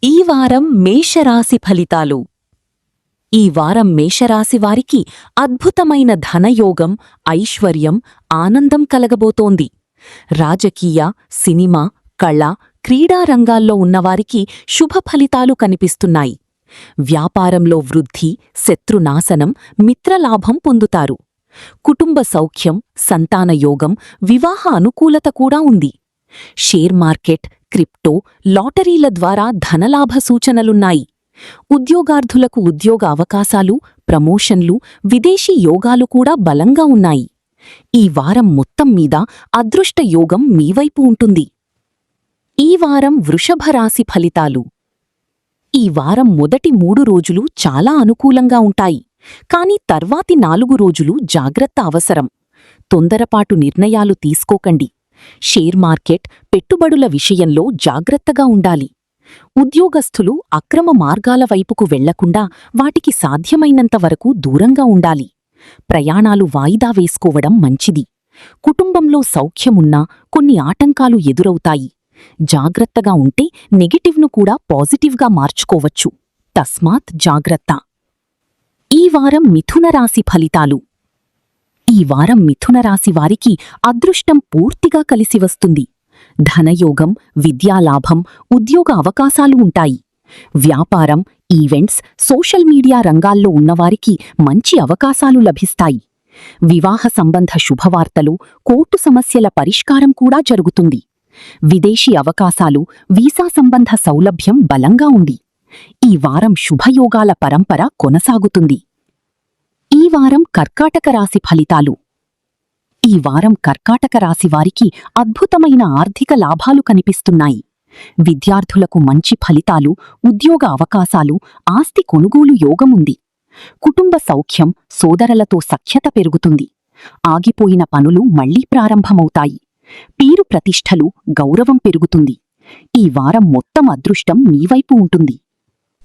ఈ వారం మేషరాశి ఫలితాలు. ఈ వారం మేషరాశి వారికి అద్భుతమైన ధనయోగం, ఐశ్వర్యం, ఆనందం కలగబోతోంది. రాజకీయ, సినిమా, కళ, క్రీడా రంగాల్లో ఉన్నవారికి శుభ ఫలితాలు కనిపిస్తున్నాయి. వ్యాపారంలో వృద్ధి, శత్రునాశనం, మిత్రలాభం పొందుతారు. కుటుంబ సౌఖ్యం, సంతానయోగం, వివాహ అనుకూలత కూడా ఉంది. షేర్ మార్కెట్, క్రిప్టో, లాటరీల ద్వారా ధనలాభ సూచనలున్నాయి. ఉద్యోగార్థులకు ఉద్యోగ అవకాశాలు, ప్రమోషన్లు, విదేశీ యోగాలు కూడా బలంగా ఉన్నాయి. ఈ వారం మొత్తం మీద అదృష్ట యోగం మీవైపు ఉంటుంది. ఈ వారం వృషభ రాశి ఫలితాలు. ఈ వారం మొదటి 3 రోజులు చాలా అనుకూలంగా ఉంటాయి. కాని తర్వాతి 4 రోజులు జాగ్రత్త అవసరం. తొందరపాటు నిర్ణయాలు తీసుకోకండి. షేర్ మార్కెట్, పెట్టుబడుల విషయంలో జాగ్రత్తగా ఉండాలి. ఉద్యోగస్థులు అక్రమ మార్గాల వైపుకు వెళ్లకుండా వాటికి సాధ్యమైనంతవరకు దూరంగా ఉండాలి. ప్రయాణాలు వాయిదా వేసుకోవడం మంచిది. కుటుంబంలో సౌఖ్యమున్నా కొన్ని ఆటంకాలు ఎదురవుతాయి. జాగ్రత్తగా ఉంటే నెగటివ్ను కూడా పాజిటివ్గా మార్చుకోవచ్చు. తస్మాత్ జాగ్రత్త. ఈ వారం మిథున రాశి ఫలితాలు. ఈ వారం మిథున రాశి వారికి అదృష్టం పూర్తిగా కలిసివస్తుంది. ధనయోగం, విద్యాలాభం, ఉద్యోగ అవకాశాలు ఉంటాయి. వ్యాపారం, ఈవెంట్స్, సోషల్ మీడియా రంగాల్లో ఉన్నవారికి మంచి అవకాశాలు లభిస్తాయి. వివాహ సంబంధ శుభవార్తలు, కోర్టు సమస్యల పరిష్కారం కూడా జరుగుతుంది. విదేశీ అవకాశాలు, వీసా సంబంధ సౌలభ్యం బలంగా ఉంది. ఈ వారం శుభయోగాల పరంపర కొనసాగుతుంది. ఈ వారం కర్కాటక రాశి ఫలితాలు. ఈ వారం కర్కాటక రాశి వారికి అద్భుతమైన ఆర్థిక లాభాలు కనిపిస్తున్నాయి. విద్యార్థులకు మంచి ఫలితాలు, ఉద్యోగ అవకాశాలు, ఆస్తి కొనుగోలు యోగముంది. కుటుంబ సౌఖ్యం, సోదరులతో సఖ్యత పెరుగుతుంది. ఆగిపోయిన పనులు మళ్లీ ప్రారంభమవుతాయి. పేరు ప్రతిష్టలు, గౌరవం పెరుగుతుంది. ఈ వారం మొత్తం అదృష్టం మీవైపు ఉంటుంది.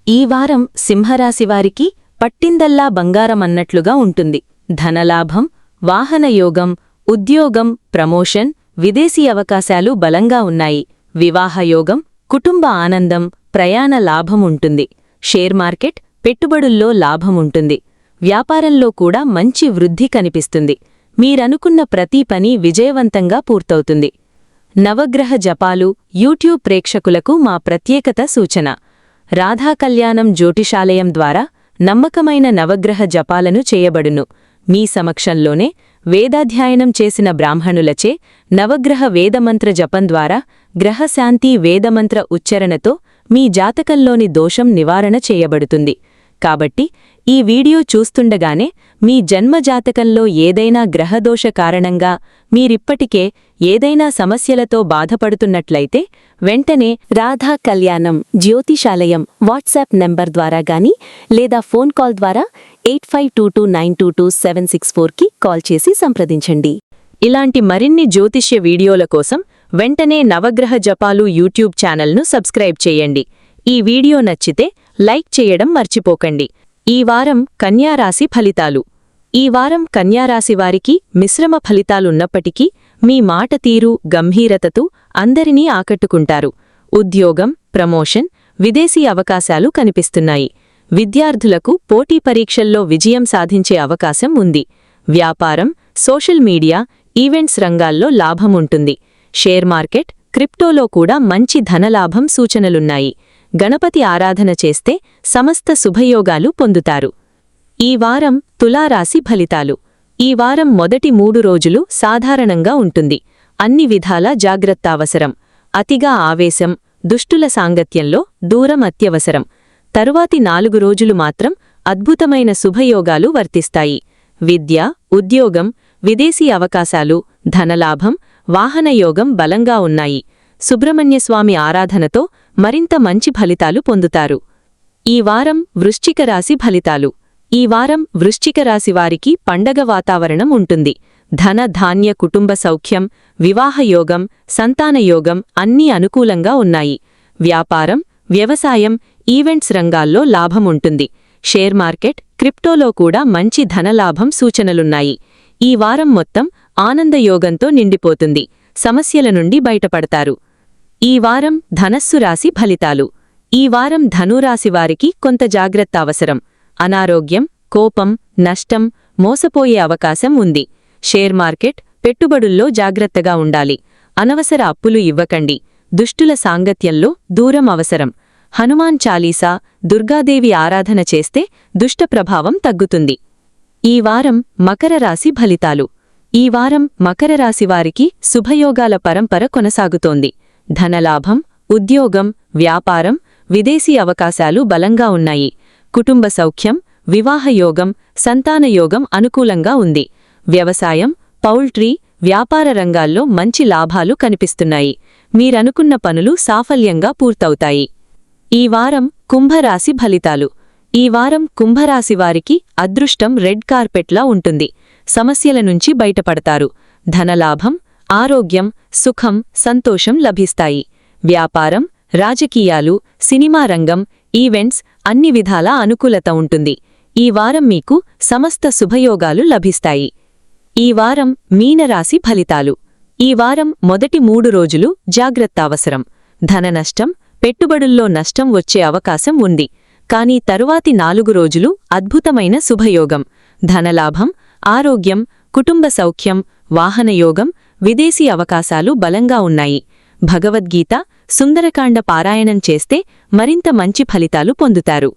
ఈ వారం సింహరాశివారికి పట్టిందల్లా బంగారమన్నట్లుగా ఉంటుంది. ధనలాభం, వాహనయోగం, ఉద్యోగం, ప్రమోషన్, విదేశీ అవకాశాలు బలంగా ఉన్నాయి. వివాహయోగం, కుటుంబ ఆనందం, ప్రయాణ లాభముంటుంది. షేర్ మార్కెట్, పెట్టుబడుల్లో లాభముంటుంది. వ్యాపారంలో కూడా మంచి వృద్ధి కనిపిస్తుంది. మీరనుకున్న ప్రతి పని విజయవంతంగా పూర్తవుతుంది. నవగ్రహ జపాలు యూట్యూబ్ ప్రేక్షకులకు మా ప్రత్యేకత సూచన. రాధాకల్యాణం జ్యోతిషాలయం ద్వారా నమ్మకమైన నవగ్రహ జపాలను చేయబడును. మీ సమక్షంలోనే వేదాధ్యాయనం చేసిన బ్రాహ్మణులచే నవగ్రహ వేదమంత్ర జపం ద్వారా గ్రహశాంతి వేదమంత్ర ఉచ్చరణతో మీ జాతకంలోని దోషం నివారణ చేయబడుతుంది. కాబట్టి ఈ వీడియో చూస్తుండగానే మీ జన్మజాతకంలో ఏదైనా గ్రహదోష కారణంగా మీరిప్పటికే ఏదైనా సమస్యలతో బాధపడుతున్నట్లయితే వెంటనే రాధా కళ్యాణం జ్యోతిషాలయం వాట్సాప్ నెంబర్ ద్వారా గానీ లేదా ఫోన్ కాల్ ద్వారా 8522922764కి కాల్ చేసి సంప్రదించండి. ఇలాంటి మరిన్ని జ్యోతిష్య వీడియోల కోసం వెంటనే నవగ్రహ జపాలు యూట్యూబ్ ఛానల్ను సబ్స్క్రైబ్ చేయండి. ఈ వీడియో నచ్చితే లైక్ చేయడం మర్చిపోకండి. ఈ వారం కన్యారాశి ఫలితాలు. ఈ వారం కన్యారాశివారికి మిశ్రమ ఫలితాలున్నప్పటికీ మీ మాట తీరు, గంభీరతతో అందరినీ ఆకట్టుకుంటారు. ఉద్యోగం, ప్రమోషన్, విదేశీ అవకాశాలు కనిపిస్తున్నాయి. విద్యార్థులకు పోటీ పరీక్షల్లో విజయం సాధించే అవకాశం ఉంది. వ్యాపారం, సోషల్ మీడియా, ఈవెంట్స్ రంగాల్లో లాభముంటుంది. షేర్ మార్కెట్, క్రిప్టోలో కూడా మంచి ధనలాభం సూచనలున్నాయి. గణపతి ఆరాధన చేస్తే సమస్త శుభయోగాలు పొందుతారు. ఈ వారం తులారాశి ఫలితాలు. ఈ వారం మొదటి 3 రోజులు సాధారణంగా ఉంటుంది. అన్ని విధాలా జాగ్రత్త అవసరం. అతిగా ఆవేశం, దుష్టుల సాంగత్యంలో దూరం అత్యవసరం. తరువాతి 4 రోజులు మాత్రం అద్భుతమైన శుభయోగాలు వర్తిస్తాయి. విద్య, ఉద్యోగం, విదేశీ అవకాశాలు, ధనలాభం, వాహనయోగం బలంగా ఉన్నాయి. సుబ్రహ్మణ్యస్వామి ఆరాధనతో మరింత మంచి ఫలితాలు పొందుతారు. ఈ వారం వృశ్చిక రాశి ఫలితాలు. ఈ వారం వృశ్చిక రాశివారికి పండగ వాతావరణం ఉంటుంది. ధన, ధాన్య, కుటుంబ సౌఖ్యం, వివాహయోగం, సంతానయోగం అన్నీ అనుకూలంగా ఉన్నాయి. వ్యాపారం, వ్యవసాయం, ఈవెంట్స్ రంగాల్లో లాభముంటుంది. షేర్ మార్కెట్, క్రిప్టోలో కూడా మంచి ధనలాభం సూచనలున్నాయి. ఈ వారం మొత్తం ఆనందయోగంతో నిండిపోతుంది. సమస్యల నుండి బయటపడతారు. ఈ వారం ధనస్సు రాశి ఫలితాలు. ఈ వారం ధనురాశివారికి కొంత జాగ్రత్త అవసరం. అనారోగ్యం, కోపం, నష్టం, మోసపోయే అవకాశం ఉంది. షేర్ మార్కెట్, పెట్టుబడుల్లో జాగ్రత్తగా ఉండాలి. అనవసర అప్పులు ఇవ్వకండి. దుష్టుల సాంగత్యంలో దూరం అవసరం. హనుమాన్ చాలీసా, దుర్గాదేవి ఆరాధన చేస్తే దుష్ట ప్రభావం తగ్గుతుంది. ఈ వారం మకర రాశి ఫలితాలు. ఈ వారం మకర రాశివారికి శుభయోగాల పరంపర కొనసాగుతోంది. ధనలాభం, ఉద్యోగం, వ్యాపారం, విదేశీ అవకాశాలు బలంగా ఉన్నాయి. కుటుంబ సౌఖ్యం, వివాహయోగం, సంతానయోగం అనుకూలంగా ఉంది. వ్యవసాయం, పౌల్ట్రీ, వ్యాపార రంగాల్లో మంచి లాభాలు కనిపిస్తున్నాయి. మీరనుకున్న పనులు సాఫల్యంగా పూర్తవుతాయి. ఈ వారం కుంభరాశి ఫలితాలు. ఈ వారం కుంభరాశివారికి అదృష్టం రెడ్ కార్పెట్లా ఉంటుంది. సమస్యల నుంచి బయటపడతారు. ధనలాభం, ఆరోగ్యం, సుఖం, సంతోషం లభిస్తాయి. వ్యాపారం, రాజకీయాలు, సినిమా రంగం, ఈవెంట్స్ అన్ని విధాలా అనుకూలత ఉంటుంది. ఈ వారం మీకు సమస్త శుభయోగాలు లభిస్తాయి. ఈ వారం మీనరాశి ఫలితాలు. ఈ వారం మొదటి 3 రోజులు జాగ్రత్త అవసరం. ధన నష్టం, పెట్టుబడుల్లో నష్టం వచ్చే అవకాశం ఉంది. కానీ తరువాతి 4 రోజులు అద్భుతమైన శుభయోగం. ధనలాభం, ఆరోగ్యం, కుటుంబ సౌఖ్యం, వాహనయోగం, విదేశీ అవకాశాలు బలంగా ఉన్నాయి. భగవద్గీత, సుందరకాండ పారాయణం చేస్తే మరింత మంచి ఫలితాలు పొందుతారు.